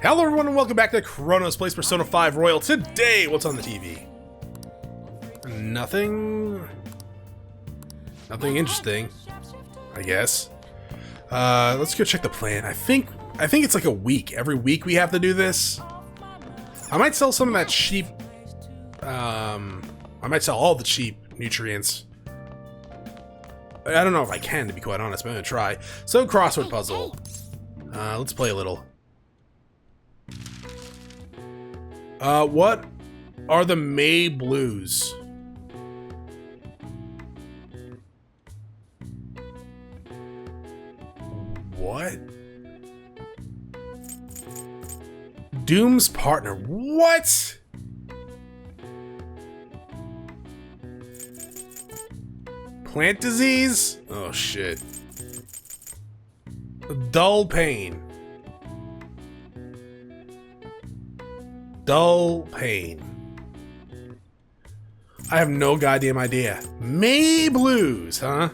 Hello everyone and welcome back to Chronos Plays Persona 5 Royal. Today, what's on the TV? Nothing interesting, I guess. Let's go check the plan. I think it's like a week. Every week we have to do this. I might sell some of that cheap, I might sell all the cheap nutrients. I don't know if I can, to be quite honest, but I'm gonna try. So, crossword puzzle. Let's play a little. What are the May Blues? What? Doom's partner. What? Plant disease? Oh shit. Dull pain. Dull pain. I have no goddamn idea. May Blues, huh?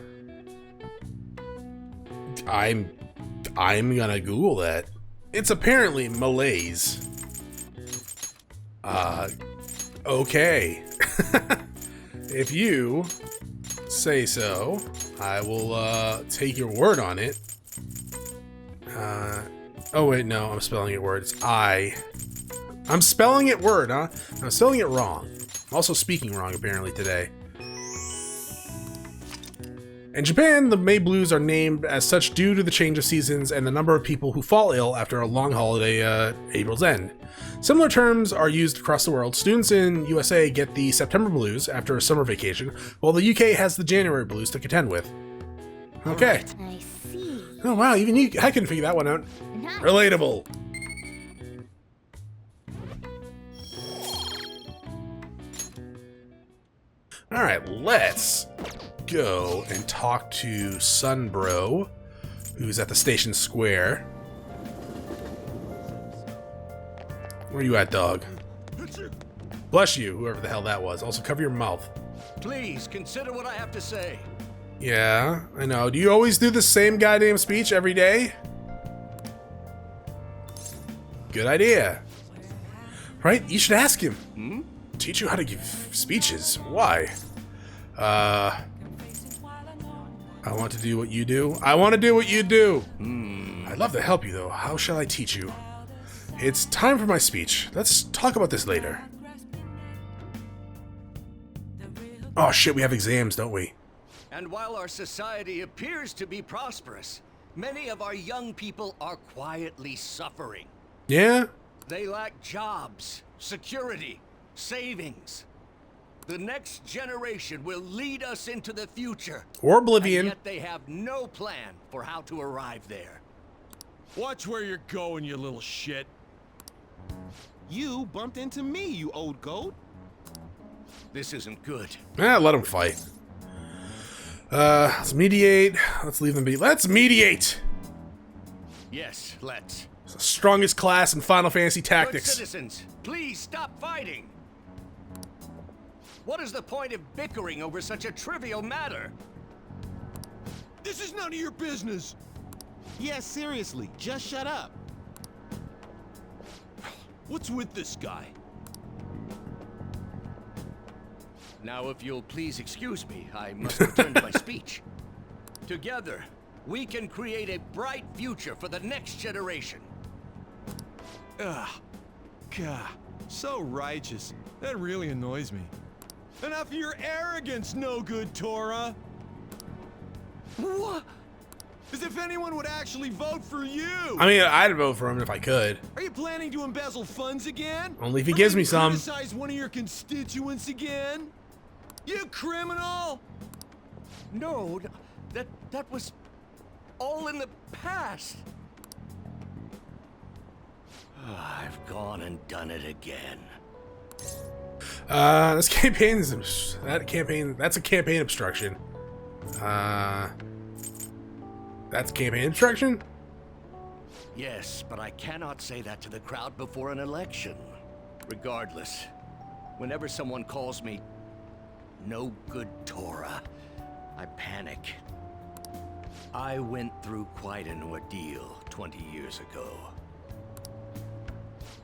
I'm gonna Google that. It's apparently malaise. Okay. If you say so, I will take your word on it. Oh wait, no, I'm spelling it word. It's I'm spelling it word, huh? I'm spelling it wrong. I'm also speaking wrong, apparently, today. In Japan, the May Blues are named as such due to the change of seasons and the number of people who fall ill after a long holiday April's end. Similar terms are used across the world. Students in USA get the September Blues after a summer vacation, while the UK has the January Blues to contend with. Okay. I see. Oh wow, even you, I couldn't figure that one out. Nice. Relatable. Alright, let's go and talk to Sunbro, who's at the station square. Where you at, dog? Bless you, whoever the hell that was. Also, cover your mouth. Please consider what I have to say. Yeah, I know. Do you always do the same goddamn speech every day? Good idea. Right? You should ask him. Teach you how to give speeches. Why? I want to do what you do. I want to do what you do. I'd love to help you, though. How shall I teach you? It's time for my speech. Let's talk about this later. Oh shit, we have exams, don't we? And while our society appears to be prosperous, many of our young people are quietly suffering. Yeah? They lack jobs, security, savings. The next generation will lead us into the future. Or oblivion. And yet they have no plan for how to arrive there. Watch where you're going, you little shit. You bumped into me, you old goat. This isn't good. Let them fight. Let's mediate. Let's leave them be. Let's mediate! Yes, let's. It's the strongest class in Final Fantasy Good Tactics. citizens, please stop fighting. What is the point of bickering over such a trivial matter? This is none of your business. Yeah, seriously, just shut up. What's with this guy? Now, if you'll please excuse me, I must return to my speech. Together, we can create a bright future for the next generation. Ugh. God, so righteous. That really annoys me. Enough of your arrogance, no good, Tora. What? As if anyone would actually vote for you. I mean, I'd vote for him if I could. Are you planning to embezzle funds again? Only if he Or gives me maybe some. Criticize one of your constituents again? You criminal! No, that was all in the past. I've gone and done it again. This campaign is that's a campaign obstruction. That's campaign obstruction? Yes, but I cannot say that to the crowd before an election. Regardless, whenever someone calls me no good Tora, I panic. I went through quite an ordeal 20 years ago.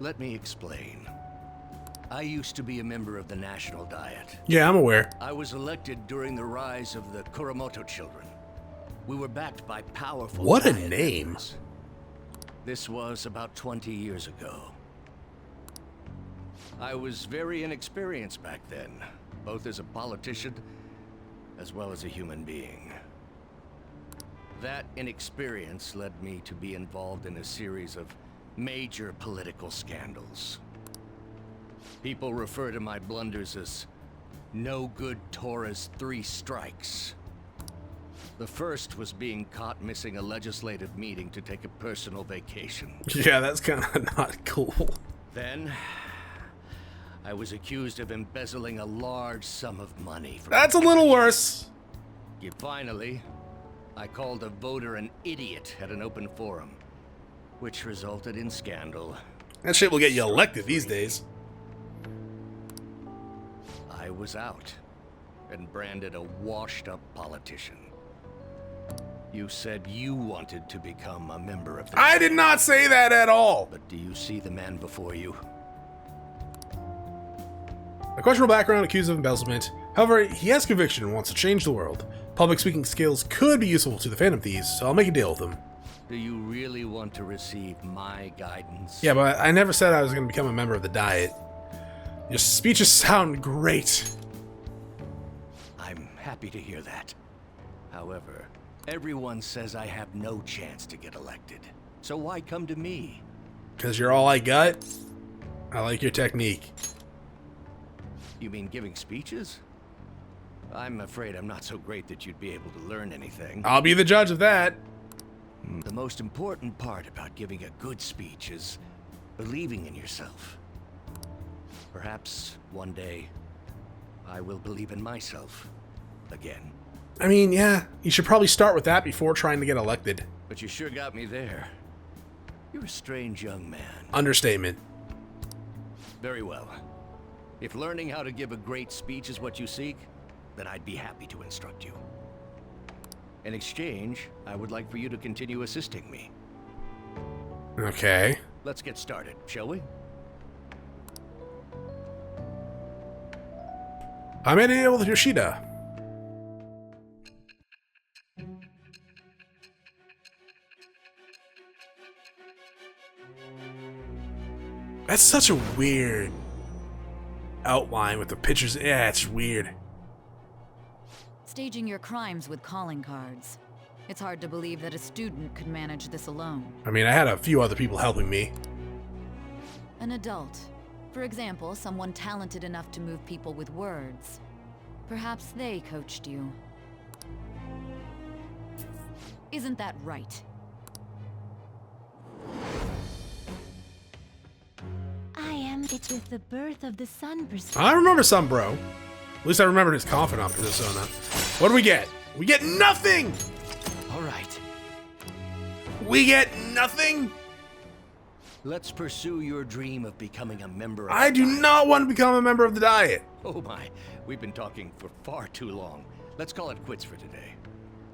Let me explain. I used to be a member of the National Diet. Yeah, I'm aware. I was elected during the rise of the Kuromoto children. We were backed by powerful What a Diet name. members. This was about 20 years ago. I was very inexperienced back then, both as a politician as well as a human being. That inexperience led me to be involved in a series of major political scandals. People refer to my blunders as no good Tora's 3 strikes. The first was being caught missing a legislative meeting to take a personal vacation. Yeah, that's kind of not cool. Then, I was accused of embezzling a large sum of money from That's a little worse. Finally, I called a voter an idiot at an open forum, which resulted in scandal. That shit will get you elected these days. I was out and branded a washed-up politician. You said you wanted to become a member of the... I did not say that at all. But do you see the man before you? A questionable background, accused of embezzlement. However, he has conviction and wants to change the world. Public speaking skills could be useful to the Phantom Thieves, so I'll make a deal with him. Do you really want to receive my guidance? Yeah, but I never said I was going to become a member of the Diet. Your speeches sound great. I'm happy to hear that. However, everyone says I have no chance to get elected. So why come to me? Because you're all I got? I like your technique. You mean giving speeches? I'm afraid I'm not so great that you'd be able to learn anything. I'll be the judge of that. The most important part about giving a good speech is believing in yourself. Perhaps one day, I will believe in myself again. I mean, yeah, you should probably start with that before trying to get elected. But you sure got me there. You're a strange young man. Understatement. Very well. If learning how to give a great speech is what you seek, then I'd be happy to instruct you. In exchange, I would like for you to continue assisting me. Okay. Let's get started, shall we? I'm in a deal with Yoshida. That's such a weird outline with the pictures. Yeah, it's weird. Staging your crimes with calling cards. It's hard to believe that a student could manage this alone. I mean, I had a few other people helping me. An adult. For example, someone talented enough to move people with words. Perhaps they coached you. Isn't that right? I am it with the birth of the sun perspective. I remember some, bro. At least I remembered his Confidant persona. What do we get? We get nothing! All right. We get nothing? Let's pursue your dream of becoming a member of I the do Diet. not want to become a member of the Diet. Oh my, we've been talking for far too long. Let's call it quits for today.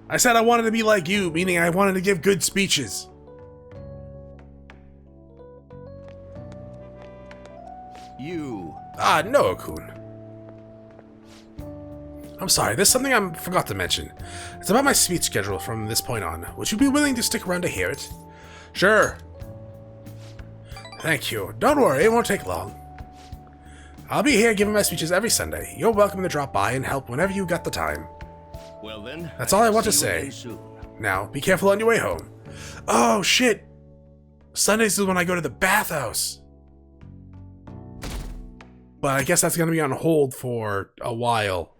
I said I wanted to be like you, meaning I wanted to give good speeches. You. Ah, Noah-kun. I'm sorry, there's something I forgot to mention. It's about my speech schedule from this point on. Would you be willing to stick around to hear it? Sure. Thank you. Don't worry, it won't take long. I'll be here giving my speeches every Sunday. You're welcome to drop by and help whenever you got the time. Well then. That's all I want to see you say. again soon. Now, be careful on your way home. Oh, shit. Sundays is when I go to the bathhouse. But I guess that's going to be on hold for a while.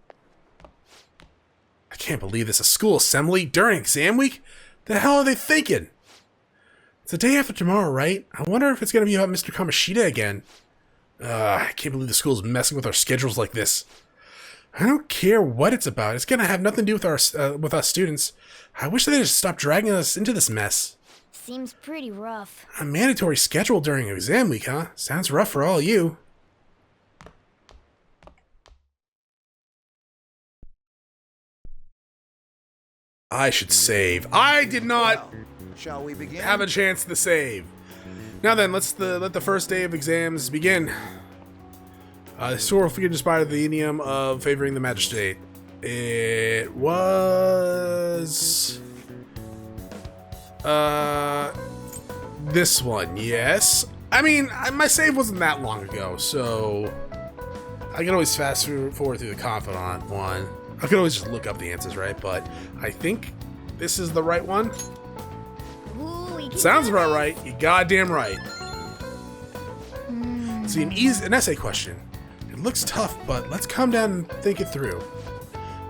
I can't believe this. A school assembly during exam week? The hell are they thinking? It's the day after tomorrow, right? I wonder if it's going to be about Mr. Kamoshida again. I can't believe the school's messing with our schedules like this. I don't care what it's about. It's going to have nothing to do with us students. I wish they'd just stop dragging us into this mess. Seems pretty rough. A mandatory schedule during exam week, huh? Sounds rough for all you. I should save. I did not Shall we begin? have a chance to save. Now then, let the first day of exams begin. The historical figure inspired the idiom of favoring the magistrate. It was this one, yes. I mean, my save wasn't that long ago, so I can always fast forward through the Confidant one. I could always just look up the answers, right? But I think this is the right one. Sounds about right. You goddamn right. See, an essay question. It looks tough, but let's calm down and think it through.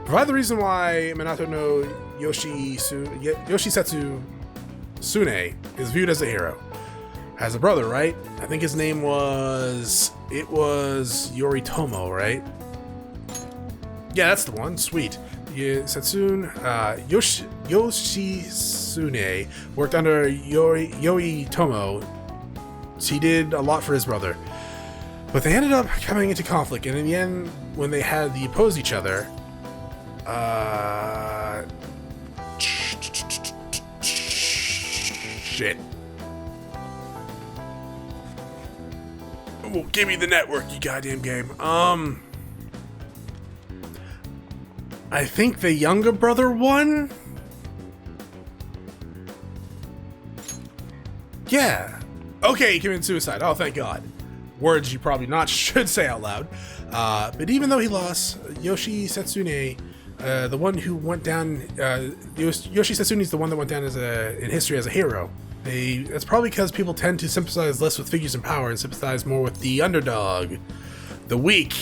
Provide the reason why Minato no Yoshisetsu Sune is viewed as a hero. Has a brother, right? I think his name was... It was Yoritomo, right? Yeah, that's the one. Sweet. Yoshitsune worked under Yoritomo. He did a lot for his brother. But they ended up coming into conflict, and in the end, when they had to oppose each other... Shit. Well, give me the network, you goddamn game. I think the younger brother won? Yeah. Okay, he committed suicide. Oh, thank God. Words you probably not should say out loud. But even though he lost, Yoshi Setsune, the one who went down, Yoshi Setsune is the one that went down in history as a hero. That's probably because people tend to sympathize less with figures in power and sympathize more with the underdog, the weak.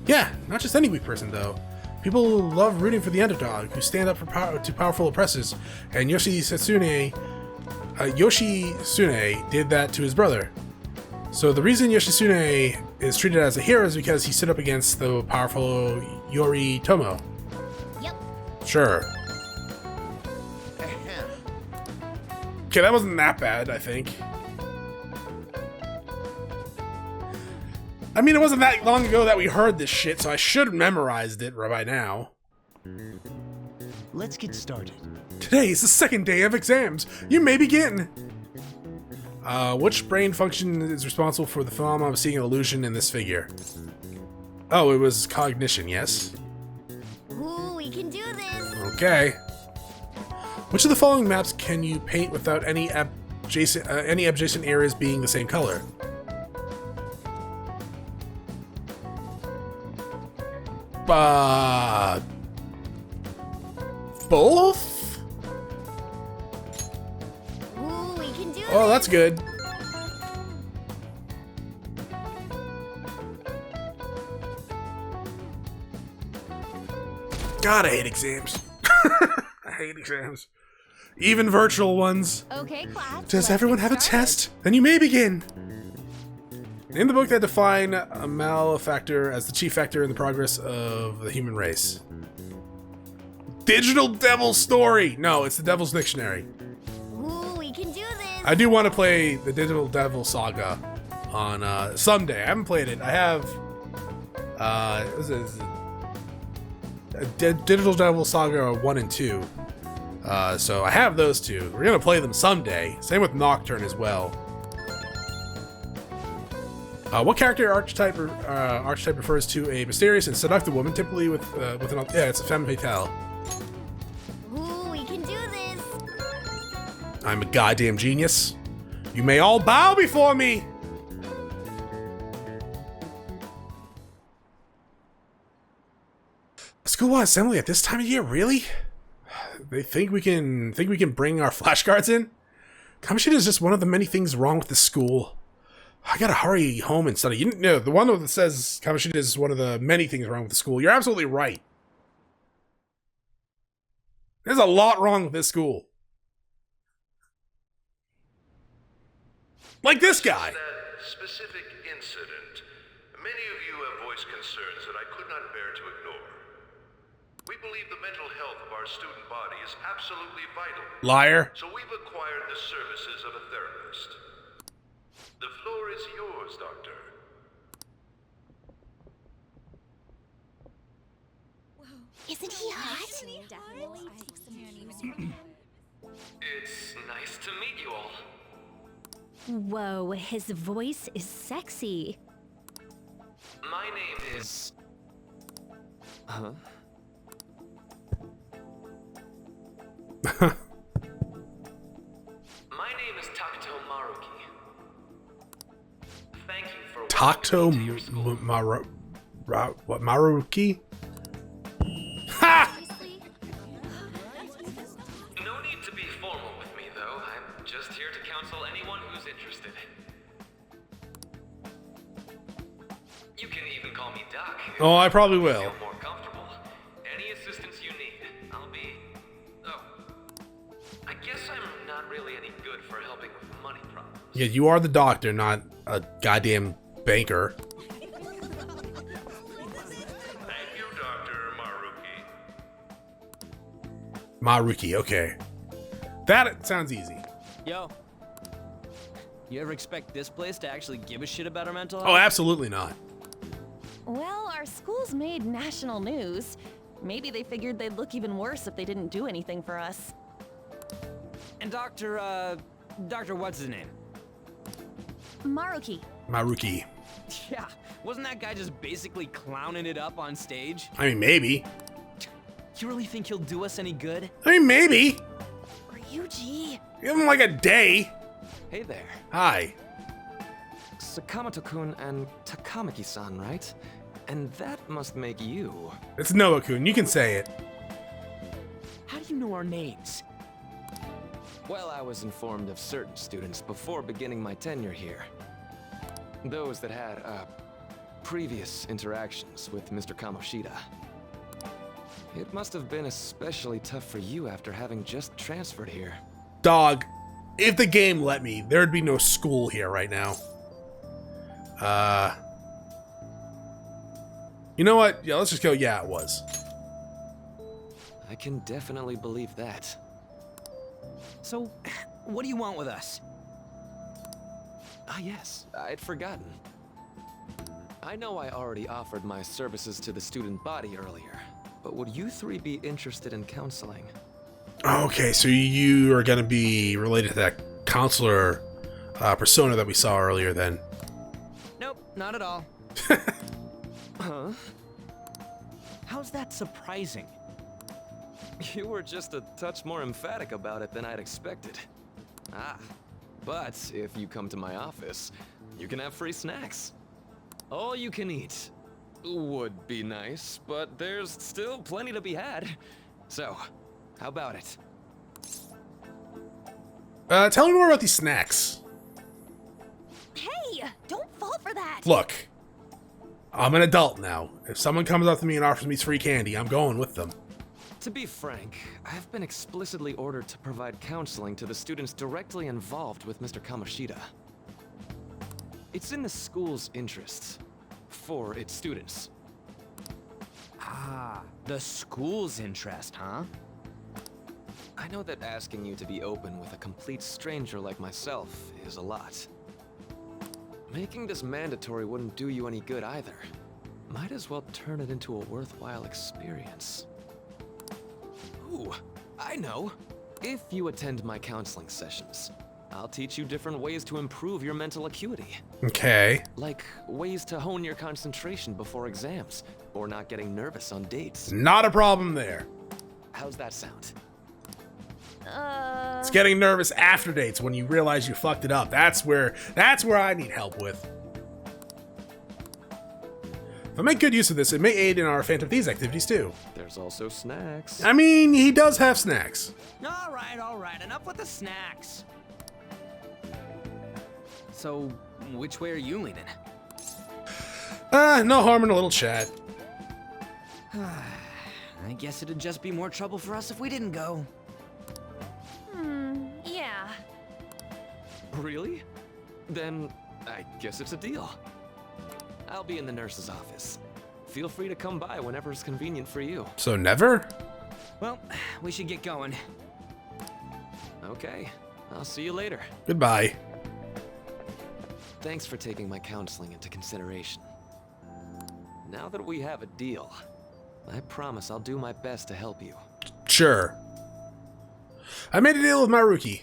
Yeah, not just any weak person though. People love rooting for the underdog who stand up to powerful oppressors, and Yoshi Setsune did that to his brother. So the reason Yoshitsune is treated as a hero is because he stood up against the powerful Yoritomo. Yep. Sure. Okay, that wasn't that bad, I think. I mean, it wasn't that long ago that we heard this shit, so I should have memorized it by now. Let's get started. Today is the second day of exams. You may begin. Which brain function is responsible for the phenomenon of seeing an illusion in this figure? Oh, it was cognition, yes? Ooh, we can do this. Okay. Which of the following maps can you paint without any adjacent areas being the same color? Both? Ooh, we can do Oh, that's good. God, I hate exams. I hate exams. Even virtual ones. Okay, class. Does everyone have a test? Then you may begin. In the book, they define a malefactor as the chief factor in the progress of the human race. Digital Devil Story! No, it's the Devil's Dictionary. Ooh, we can do this. I do want to play the Digital Devil Saga on someday. I haven't played it. I have Digital Devil Saga 1 and 2. So I have those two. We're gonna play them someday. Same with Nocturne as well. What character archetype refers to a mysterious and seductive woman, typically with an it's a femme fatale. Ooh, we can do this. I'm a goddamn genius. You may all bow before me. A school-wide assembly at this time of year, really? They think we can bring our flashcards in? Kamoshida is just one of the many things wrong with the school. I gotta hurry home and study. You know, the one that says Kamoshida is one of the many things wrong with the school. You're absolutely right. There's a lot wrong with this school. Like this guy. That specific incident, many of you have voiced concerns that I could not bear to ignore. We believe the mental health of our student body is absolutely vital. Liar. So we've acquired the services of a therapist. The floor is yours, Doctor. Isn't he hot? It's nice to meet you all. Whoa, his voice is sexy. My name is... Huh? My name is Takuto Maruki. Thank you for Takuto welcoming me to your school. Maruki? Ha! No need to be formal with me, though. I'm just here to counsel anyone who's interested. You can even call me Doc. Oh, I probably If will. you feel more comfortable. Any assistance you need, I'll be... Oh. I guess I'm not really any good for helping with money problems. Yeah, you are the doctor, not a goddamn banker. Thank you, Dr. Maruki. Maruki, okay. That sounds easy. Yo. You ever expect this place to actually give a shit about our mental health? Oh, absolutely not. Well, our school's made national news. Maybe they figured they'd look even worse if they didn't do anything for us. And Dr. what's his name? Maruki. Maruki. Yeah, wasn't that guy just basically clowning it up on stage? I mean, maybe. You really think he'll do us any good? I mean, maybe. Ryuji. Give him like a day. Hey there. Hi. Sakamoto-kun and Takamaki-san, right? And that must make you... It's Noah-kun. You can say it. How do you know our names? Well, I was informed of certain students before beginning my tenure here. Those that had, previous interactions with Mr. Kamoshida. It must have been especially tough for you after having just transferred here. Dog, if the game let me, there'd be no school here right now. You know what? Yeah, let's just go, yeah, it was. I can definitely believe that. So, what do you want with us? Ah, yes, I'd forgotten. I know I already offered my services to the student body earlier, but would you three be interested in counseling? Okay, so you are going to be related to that counselor persona that we saw earlier then. Nope, not at all. Huh? How's that surprising? You were just a touch more emphatic about it than I'd expected. Ah, but if you come to my office, you can have free snacks. All you can eat. Would be nice, but there's still plenty to be had. So, how about it? Tell me more about these snacks. Hey, don't fall for that. Look, I'm an adult now. If someone comes up to me and offers me free candy, I'm going with them. To be frank, I've been explicitly ordered to provide counseling to the students directly involved with Mr. Kamoshida. It's in the school's interests. For its students. Ah, the school's interest, huh? I know that asking you to be open with a complete stranger like myself is a lot. Making this mandatory wouldn't do you any good either. Might as well turn it into a worthwhile experience. Ooh, I know. If you attend my counseling sessions, I'll teach you different ways to improve your mental acuity. Okay. Like ways to hone your concentration before exams, or not getting nervous on dates. Not a problem there. How's that sound? It's getting nervous after dates when you realize you fucked it up. That's where I need help with. If I make good use of this, it may aid in our Phantom Thieves activities too. There's also snacks. I mean, he does have snacks. All right, enough with the snacks. So, which way are you leaning? No harm in a little chat. I guess it'd just be more trouble for us if we didn't go. Yeah. Really? Then I guess it's a deal. I'll be in the nurse's office. Feel free to come by whenever it's convenient for you. So never? Well, we should get going. Okay, I'll see you later. Goodbye. Thanks for taking my counseling into consideration. Now that we have a deal, I promise I'll do my best to help you. Sure. I made a deal with Maruki.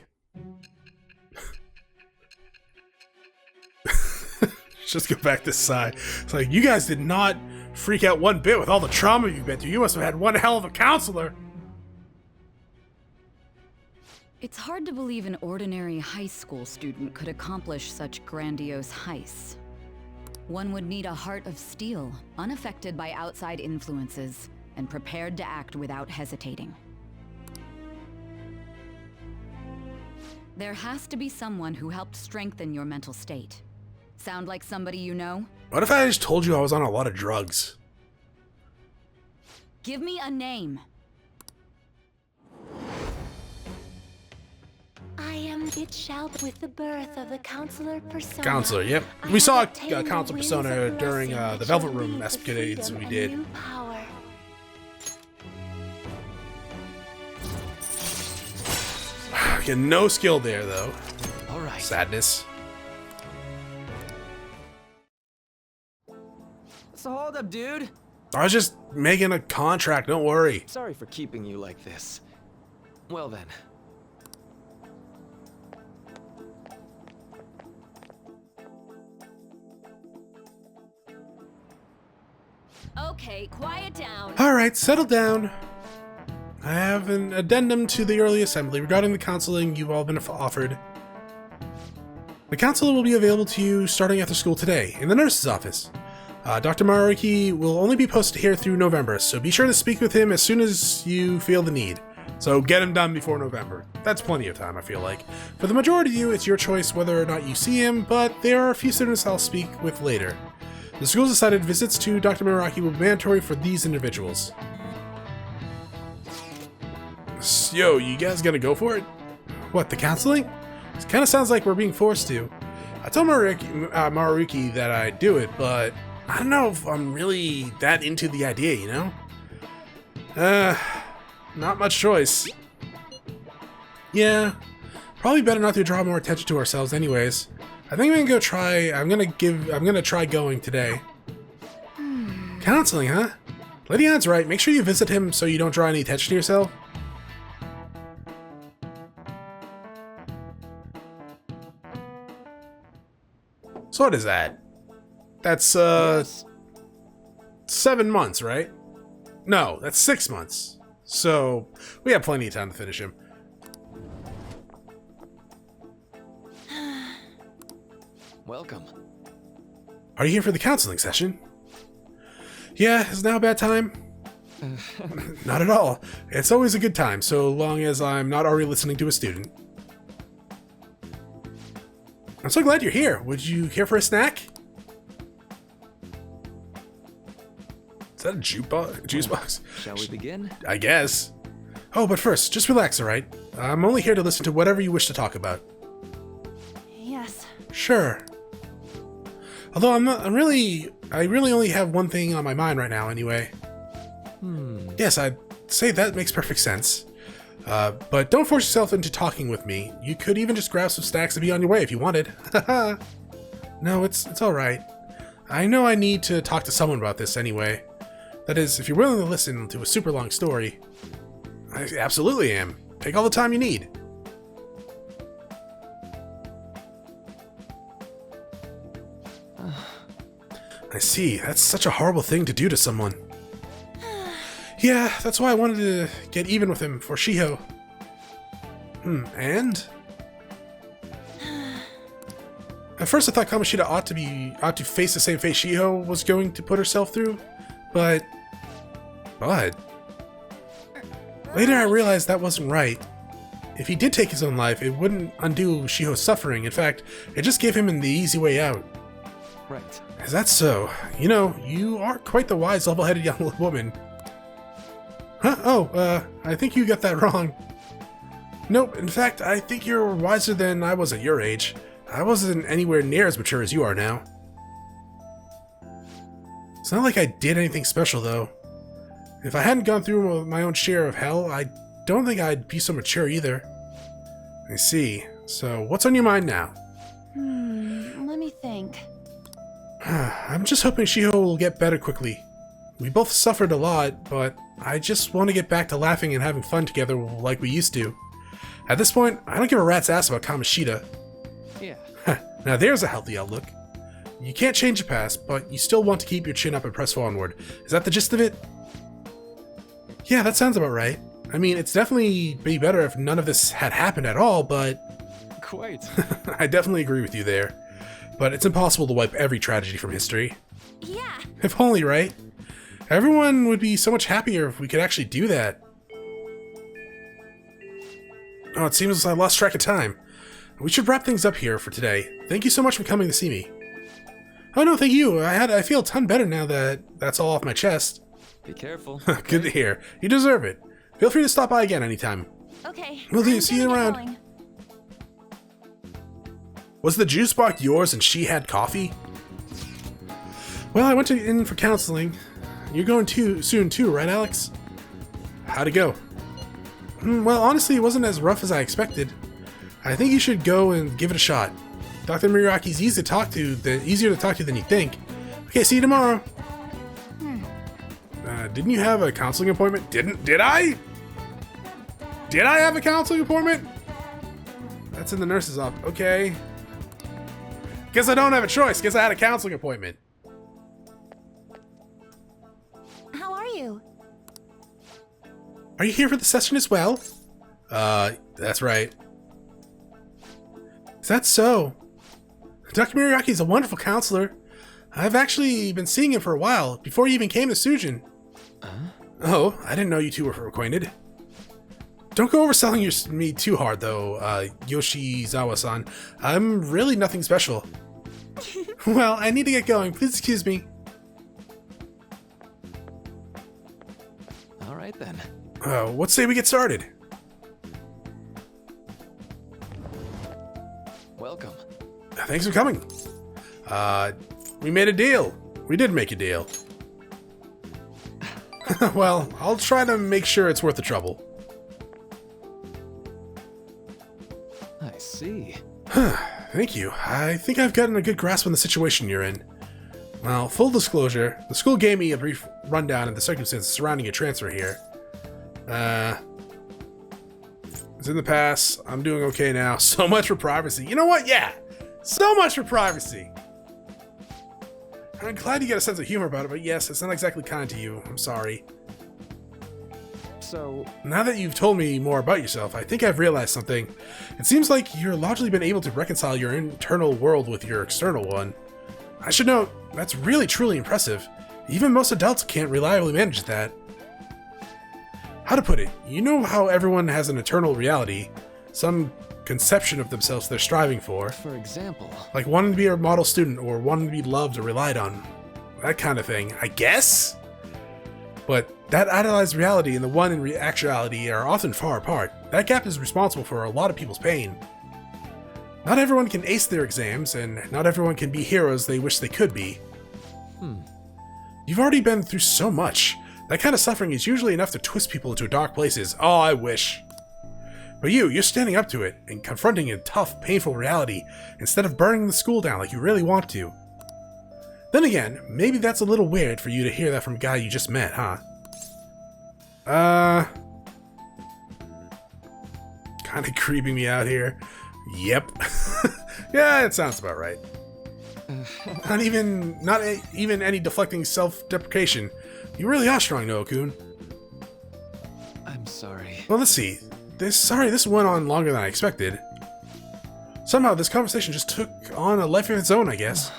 Just go back to Sai. It's like, you guys did not freak out one bit with all the trauma you've been through. You must have had one hell of a counselor. It's hard to believe an ordinary high school student could accomplish such grandiose heists. One would need a heart of steel, unaffected by outside influences, and prepared to act without hesitating. There has to be someone who helped strengthen your mental state. Sound like somebody you know? What if I just told you I was on a lot of drugs? Give me a name. It shall be with the birth of the counselor persona. Counselor, yep. We saw Counselor Persona during the Velvet Room escapades we did. Okay, no skill there, though. All right. Sadness. So hold up, dude. I was just making a contract, don't worry. Sorry for keeping you like this. Well then. Okay, quiet down. Alright, settle down. I have an addendum to the early assembly regarding the counseling you've all been offered. The counselor will be available to you starting after school today, in the nurse's office. Dr. Maruki will only be posted here through November, so be sure to speak with him as soon as you feel the need. So get him done before November. That's plenty of time, I feel like. For the majority of you, it's your choice whether or not you see him, but there are a few students I'll speak with later. The school's decided visits to Dr. Maruki will be mandatory for these individuals. Yo, you guys gonna go for it? What, the counseling? It kinda sounds like we're being forced to. I told Maruki that I'd do it, but I don't know if I'm really that into the idea, you know? Not much choice. Yeah, probably better not to draw more attention to ourselves anyways. I think I'm gonna try going today. Counseling, huh? Lady Ann's right, make sure you visit him so you don't draw any attention to yourself. So what is that? That's, Yes. 7 months, right? No, that's 6 months. So, we have plenty of time to finish him. Welcome. Are you here for the counseling session? Yeah, is now a bad time? Not at all. It's always a good time, so long as I'm not already listening to a student. I'm so glad you're here. Would you care for a snack? Is that a juice box? Shall we begin? I guess. Oh, but first, just relax, alright? I'm only here to listen to whatever you wish to talk about. Yes. Sure. Although I really only have one thing on my mind right now anyway. Yes, I'd say that makes perfect sense. But don't force yourself into talking with me. You could even just grab some snacks and be on your way if you wanted. No, it's alright. I know I need to talk to someone about this anyway. That is, if you're willing to listen to a super long story. I absolutely am. Take all the time you need. I see. That's such a horrible thing to do to someone. Yeah, that's why I wanted to get even with him for Shiho. And? At first I thought Kamoshida ought to face the same fate Shiho was going to put herself through, but later I realized that wasn't right. If he did take his own life, it wouldn't undo Shiho's suffering. In fact, it just gave him the easy way out. Right. Is that so? You know, you are quite the wise, level-headed young woman. Huh? Oh, I think you got that wrong. Nope, in fact, I think you're wiser than I was at your age. I wasn't anywhere near as mature as you are now. It's not like I did anything special, though. If I hadn't gone through my own share of hell, I don't think I'd be so mature either. I see. So, what's on your mind now? Let me think. I'm just hoping Shiho will get better quickly. We both suffered a lot, but I just want to get back to laughing and having fun together like we used to. At this point, I don't give a rat's ass about Kamoshida. Yeah. Now there's a healthy outlook. You can't change the past, but you still want to keep your chin up and press onward. Is that the gist of it? Yeah, that sounds about right. I mean, it's definitely be better if none of this had happened at all, but... Quite. I definitely agree with you there. But it's impossible to wipe every tragedy from history. Yeah. If only, right? Everyone would be so much happier if we could actually do that. Oh, it seems I lost track of time. We should wrap things up here for today. Thank you so much for coming to see me. Oh no, thank you. I feel a ton better now that that's all off my chest. Be careful. Good to hear. You deserve it. Feel free to stop by again anytime. Okay. Will do. I'm See you gonna get around. going. Was the juice box yours and she had coffee? Well, I went in for counseling. You're going soon too, right, Alex? How'd it go? Well, honestly, it wasn't as rough as I expected. I think you should go and give it a shot. Dr. Miraki's easier to talk to than you think. Okay, see you tomorrow. Didn't you have a counseling appointment? Did I? Did I have a counseling appointment? That's in the nurse's office. Okay. Guess I don't have a choice. Guess I had a counseling appointment. How are you? Are you here for the session as well? That's right. Is that so? Dr. Miyazaki is a wonderful counselor. I've actually been seeing him for a while, before he even came to Shujin. Oh, I didn't know you two were acquainted. Don't go overselling me too hard, though, Yoshizawa-san. I'm really nothing special. Well, I need to get going. Please excuse me. All right, then. What say we get started? Welcome. Thanks for coming. We made a deal. We did make a deal. Well, I'll try to make sure it's worth the trouble. I see. Thank you. I think I've gotten a good grasp on the situation you're in. Well, full disclosure, the school gave me a brief rundown of the circumstances surrounding your transfer here. It's in the past. I'm doing okay now. So much for privacy. You know what? Yeah! So much for privacy! I'm glad you get a sense of humor about it, but yes, it's not exactly kind to you. I'm sorry. So... Now that you've told me more about yourself, I think I've realized something. It seems like you're largely been able to reconcile your internal world with your external one. I should note, that's really truly impressive. Even most adults can't reliably manage that. How to put it, you know how everyone has an eternal reality, some conception of themselves they're striving for. For example... Like wanting to be a model student or wanting to be loved or relied on. That kind of thing, I guess? But that idealized reality and the one in actuality are often far apart. That gap is responsible for a lot of people's pain. Not everyone can ace their exams, and not everyone can be heroes they wish they could be. You've already been through so much. That kind of suffering is usually enough to twist people into dark places. Oh, I wish. But you're standing up to it and confronting a tough, painful reality instead of burning the school down like you really want to. Then again, maybe that's a little weird for you to hear that from a guy you just met, huh? Kinda creeping me out here. Yep. Yeah, it sounds about right. Not even any deflecting self-deprecation. You really are strong, Noah-kun. I'm sorry. Well, let's see. This went on longer than I expected. Somehow, this conversation just took on a life of its own, I guess.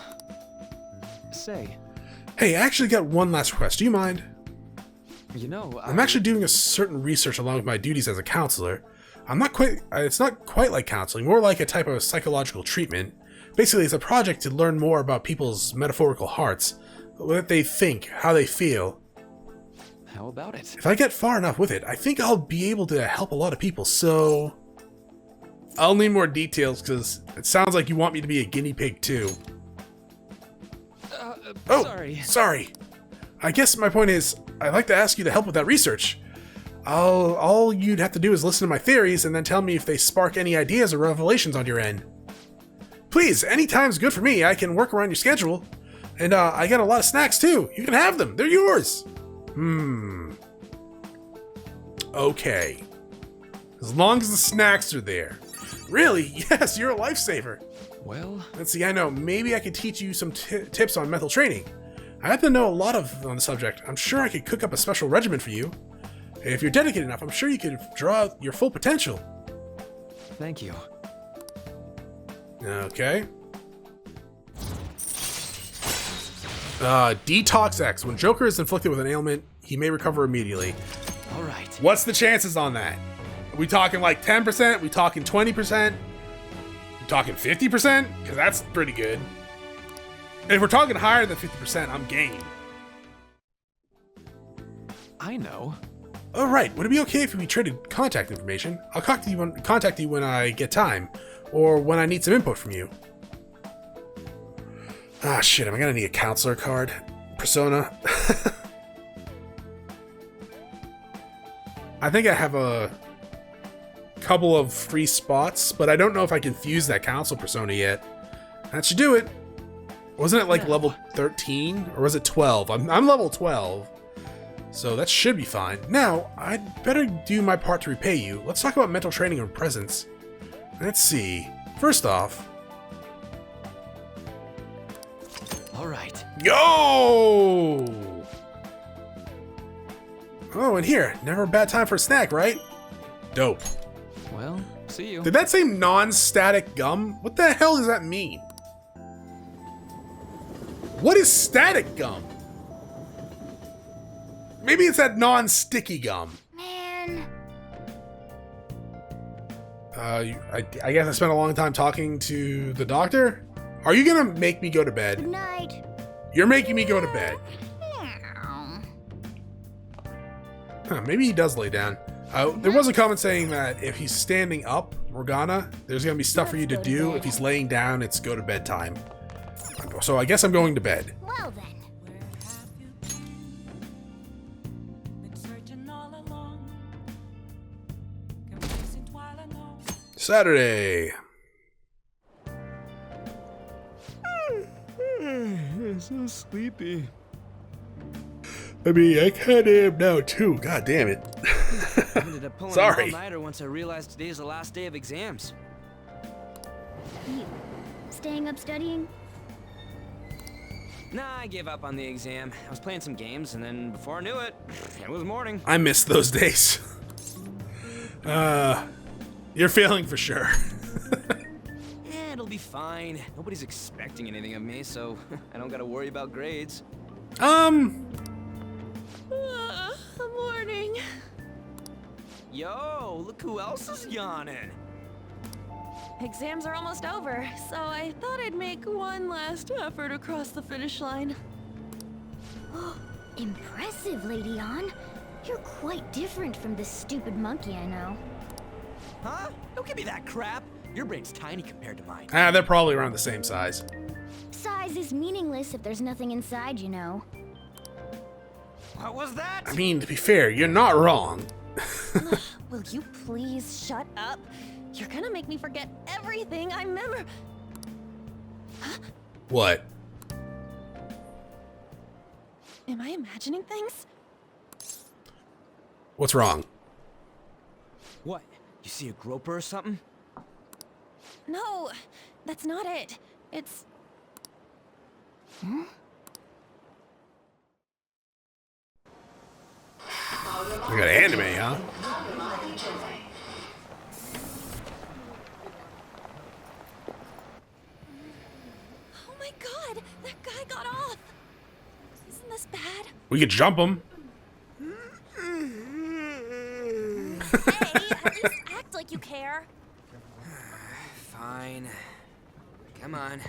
Say. Hey, I actually got one last request. Do you mind? You know, I'm actually doing a certain research along with my duties as a counselor. It's not quite like counseling, more like a type of psychological treatment. Basically, it's a project to learn more about people's metaphorical hearts, what they think, how they feel. How about it? If I get far enough with it, I think I'll be able to help a lot of people, so... I'll need more details, because it sounds like you want me to be a guinea pig, too. Sorry. I guess my point is, I'd like to ask you to help with that research. All you'd have to do is listen to my theories and then tell me if they spark any ideas or revelations on your end. Please, any time's good for me. I can work around your schedule. And I got a lot of snacks too. You can have them. They're yours. Okay. As long as the snacks are there. Really? Yes, you're a lifesaver. Well, Let's see, I know, maybe I could teach you some tips on mental training. I happen to know a lot on the subject. I'm sure I could cook up a special regimen for you. If you're dedicated enough, I'm sure you could draw out your full potential. thank you. Okay. Detox X. When Joker is inflicted with an ailment, he may recover immediately. All right. What's the chances on that? Are we talking like 10%? Are we talking 20%? Are we talking 50%? Because that's pretty good. And if we're talking higher than 50%, I'm game. I know. All right. Would it be okay if we traded contact information? I'll contact you when I get time, or when I need some input from you. Ah, shit. Am I gonna need a counselor card? Persona? I think I have a couple of free spots, but I don't know if I can fuse that council persona yet. That should do it. Wasn't it like level 13? Or was it 12? I'm level 12. So that should be fine. Now, I'd better do my part to repay you. Let's talk about mental training and presence. Let's see. First off... All right. Yo! Oh, and here. Never a bad time for a snack, right? Dope. Well, see you. Did that say non-static gum? What the hell does that mean? What is static gum? Maybe it's that non-sticky gum. Man. I guess I spent a long time talking to the doctor? Are you gonna make me go to bed? Good night. You're making me go to bed. Huh, maybe he does lay down. There was a comment saying that if he's standing up, Morgana, there's gonna be stuff for you to do. If he's laying down, it's go to bed time. So I guess I'm going to bed. Well then. Saturday. I'm so sleepy. I mean, I kinda am now too. God damn it. I ended up pulling Sorry. an all-nighter once I realized today's the last day of exams. You staying up studying? Nah, I gave up on the exam. I was playing some games, and then before I knew it, it was morning. I miss those days. You're failing for sure. It'll be fine. Nobody's expecting anything of me, so I don't gotta worry about grades. Morning. Yo, look who else is yawning. Exams are almost over, so I thought I'd make one last effort across the finish line. Impressive, Lady Ann. You're quite different from this stupid monkey I know. Huh? Don't give me that crap. Your brain's tiny compared to mine. They're probably around the same size. Size is meaningless if there's nothing inside, you know. What was that? I mean, to be fair, you're not wrong. Will you please shut up? You're gonna make me forget everything I remember. Huh? What? Am I imagining things? What's wrong? What? You see a groper or something? No, that's not it. It's... We got anime, huh? Oh my god, that guy got off. Isn't this bad? We could jump him. Hey, at least act like you care. Fine. Come on.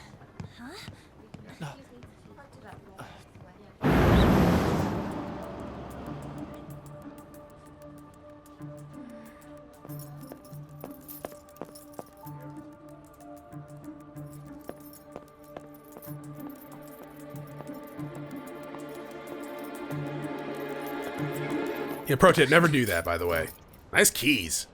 Yeah, pro tip, never do that, by the way. Nice keys.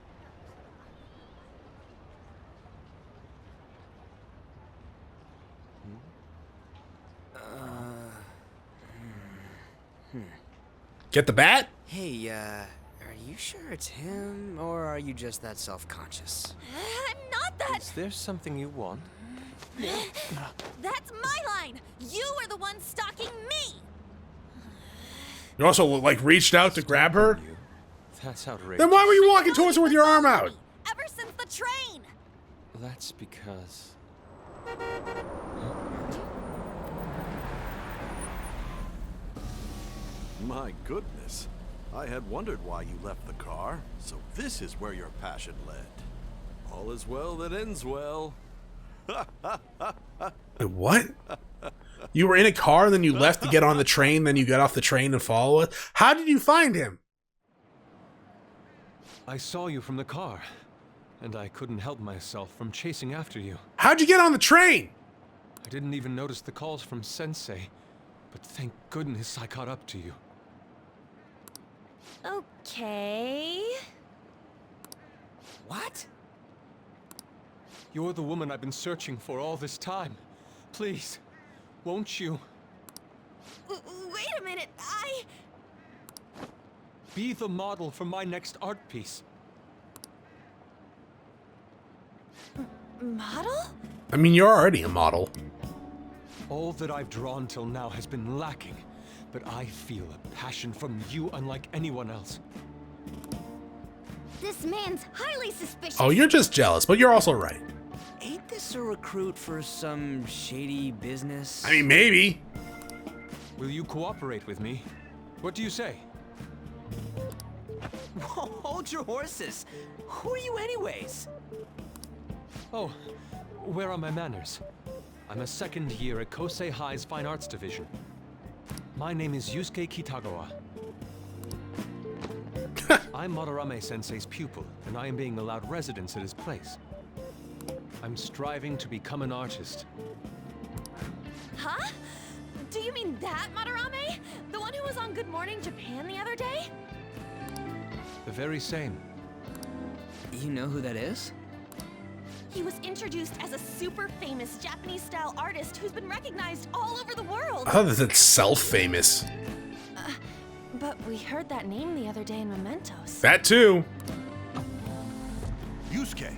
Get the bat? Hey, are you sure it's him, or are you just that self-conscious? Not that. Is there something you want? That's my line! You were the one stalking me! You also, like, reached out to grab her? That's outrageous. Then why were you walking towards her with your arm out? Ever since the train! That's because... My goodness. I had wondered why you left the car, so this is where your passion led. All is well that ends well. Wait, what? You were in a car, then you left to get on the train, then you got off the train and follow it? How did you find him? I saw you from the car, and I couldn't help myself from chasing after you. How'd you get on the train? I didn't even notice the calls from Sensei, but thank goodness I caught up to you. Okay... What? You're the woman I've been searching for all this time. Please, won't you? Wait a minute, Be the model for my next art piece. Model? I mean, you're already a model. All that I've drawn till now has been lacking, but I feel a passion from you unlike anyone else. This man's highly suspicious. Oh, you're just jealous, but you're also right. Ain't this a recruit for some shady business? I mean, maybe. Will you cooperate with me? What do you say? Hold your horses. Who are you anyways? Oh, where are my manners? I'm a second year at Kosei High's Fine Arts Division. My name is Yusuke Kitagawa. I'm Madarame-sensei's pupil, and I am being allowed residence at his place. I'm striving to become an artist. Huh? Do you mean that Madarame? The one who was on Good Morning Japan the other day? The very same. You know who that is? He was introduced as a super famous Japanese-style artist who's been recognized all over the world. I thought this said self-famous. But we heard that name the other day in Mementos. That too. Yusuke.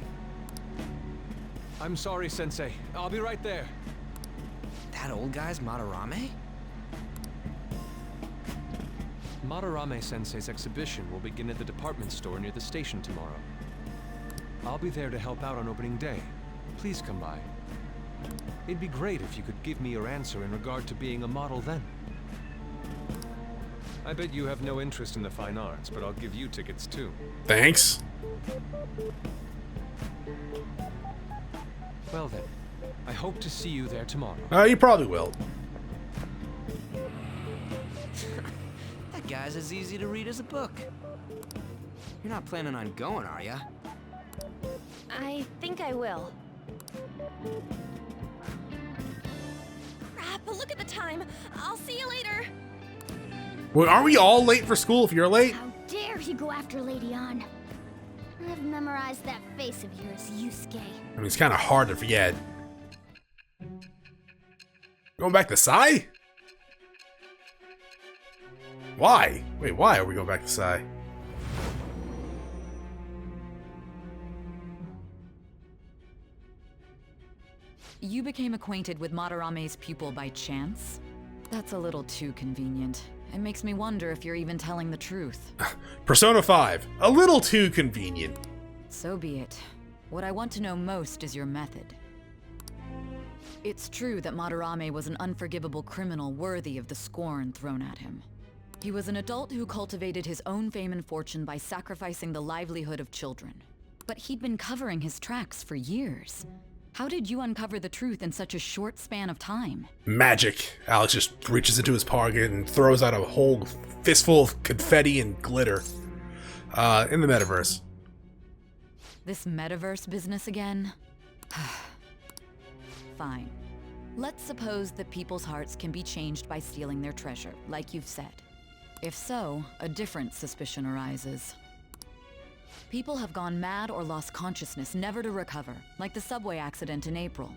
I'm sorry, Sensei. I'll be right there. That old guy's Madarame? Madarame-sensei's exhibition will begin at the department store near the station tomorrow. I'll be there to help out on opening day. Please come by. It'd be great if you could give me your answer in regard to being a model then. I bet you have no interest in the fine arts, but I'll give you tickets too. Thanks. Well then, I hope to see you there tomorrow. You probably will. That guy's as easy to read as a book. You're not planning on going, are ya? I think I will. Crap, look at the time. I'll see you later. Well, aren't we all late for school if you're late? How dare he go after Lady Ann? I've memorized that face of yours, Yusuke. I mean, it's kind of hard to forget. Going back to Sai? Why? Wait, why are we going back to Sai? You became acquainted with Madarame's pupil by chance? That's a little too convenient. It makes me wonder if you're even telling the truth. Persona 5. A little too convenient. So be it. What I want to know most is your method. It's true that Madarame was an unforgivable criminal worthy of the scorn thrown at him. He was an adult who cultivated his own fame and fortune by sacrificing the livelihood of children. But he'd been covering his tracks for years. How did you uncover the truth in such a short span of time? Magic. Alex just reaches into his pocket and throws out a whole fistful of confetti and glitter. In the metaverse. This metaverse business again? Fine. Let's suppose that people's hearts can be changed by stealing their treasure, like you've said. If so, a different suspicion arises. People have gone mad or lost consciousness, never to recover, like the subway accident in April.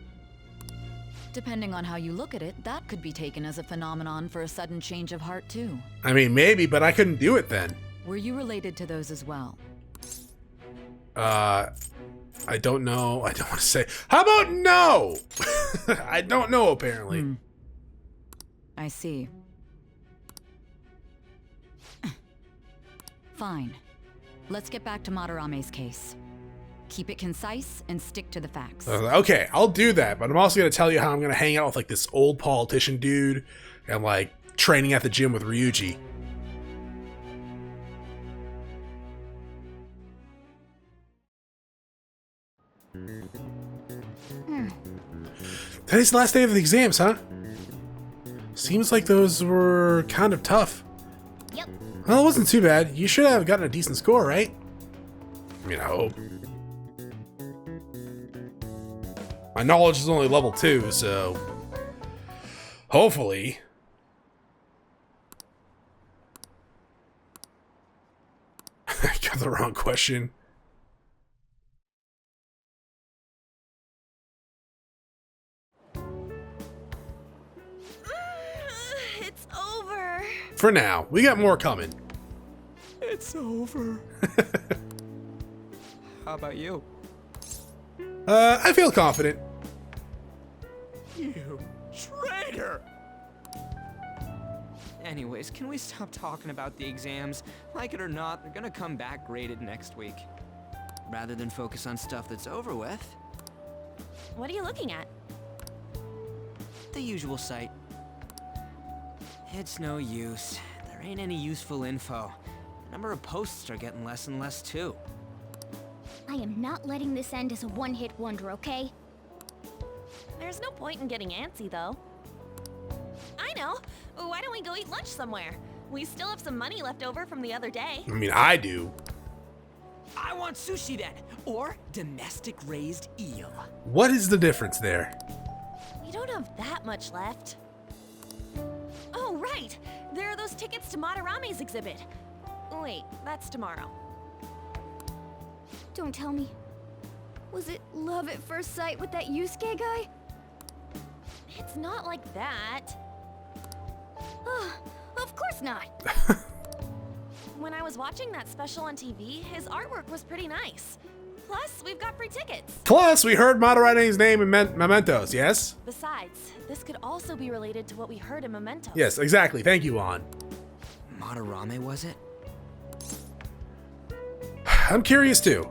Depending on how you look at it, that could be taken as a phenomenon for a sudden change of heart too. I mean, maybe, but I couldn't do it then. Were you related to those as well? I don't know. I don't want to say. How about no? I don't know, apparently. I see. Fine. Let's get back to Madarame's case. Keep it concise and stick to the facts. Okay, I'll do that, but I'm also going to tell you how I'm going to hang out with like this old politician dude and like training at the gym with Ryuji. Today's the last day of the exams, huh? Seems like those were kind of tough. Yep. Well, it wasn't too bad. You should have gotten a decent score, right? I mean, I hope. My knowledge is only level 2, so hopefully. I got the wrong question. It's over. For now, we got more coming. It's over. How about you? I feel confident. You traitor! Anyways, can we stop talking about the exams? Like it or not, they're gonna come back graded next week. Rather than focus on stuff that's over with. What are you looking at? The usual site. It's no use. There ain't any useful info. The number of posts are getting less and less too. I am not letting this end as a one-hit wonder, okay? There's no point in getting antsy, though. I know. Why don't we go eat lunch somewhere? We still have some money left over from the other day. I mean, I do. I want sushi then, or domestic raised eel. What is the difference there? We don't have that much left. Oh, right! There are those tickets to Madarame's exhibit. Wait, that's tomorrow. Don't tell me. Was it love at first sight with that Yusuke guy? It's not like that. Of course not. When I was watching that special on TV, his artwork was pretty nice. Plus, we've got free tickets. Plus, we heard Madarame's name in Mementos, yes? Besides, this could also be related to what we heard in Mementos. Yes, exactly. Thank you, An. Madarame, was it? I'm curious too.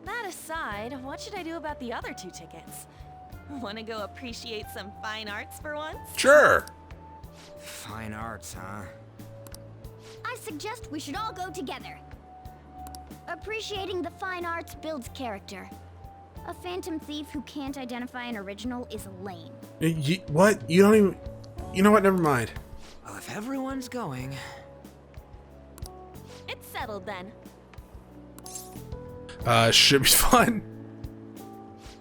That aside, what should I do about the other 2 tickets? Want to go appreciate some fine arts for once? Sure. Fine arts, huh? I suggest we should all go together. Appreciating the fine arts builds character. A phantom thief who can't identify an original is lame. What? You don't even... You know what? Never mind. Well, if everyone's going... It's settled then. Should be fun.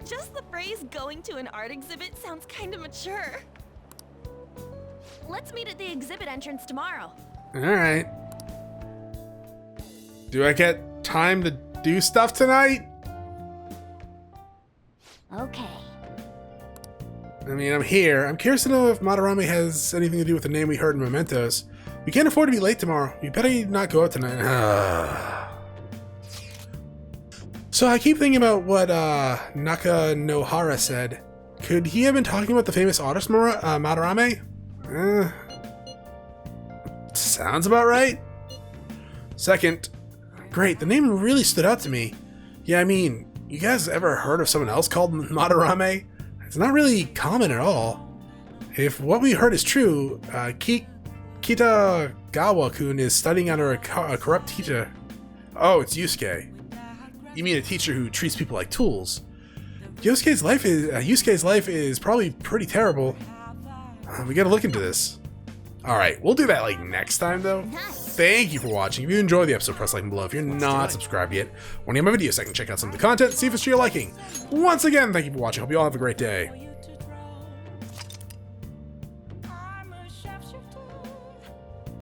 Just the phrase going to an art exhibit sounds kind of mature. Let's meet at the exhibit entrance tomorrow. Alright. Do I get time to do stuff tonight? Okay. I mean, I'm here. I'm curious to know if Madarame has anything to do with the name we heard in Mementos. We can't afford to be late tomorrow. We better not go out tonight. So I keep thinking about what Nakanohara said. Could he have been talking about the famous artist Madarame? Sounds about right. Second, great, the name really stood out to me. Yeah, I mean, you guys ever heard of someone else called Madarame? It's not really common at all. If what we heard is true, Kitagawa-kun is studying under a corrupt teacher. Oh, it's Yusuke. You mean a teacher who treats people like tools? Yusuke's life is probably pretty terrible. We gotta look into this. Alright, we'll do that like next time though. Thank you for watching. If you enjoyed the episode, press like and below. If you're not subscribed yet, when you have my videos, I can check out some of the content, see if it's to your liking. Once again, thank you for watching. Hope you all have a great day.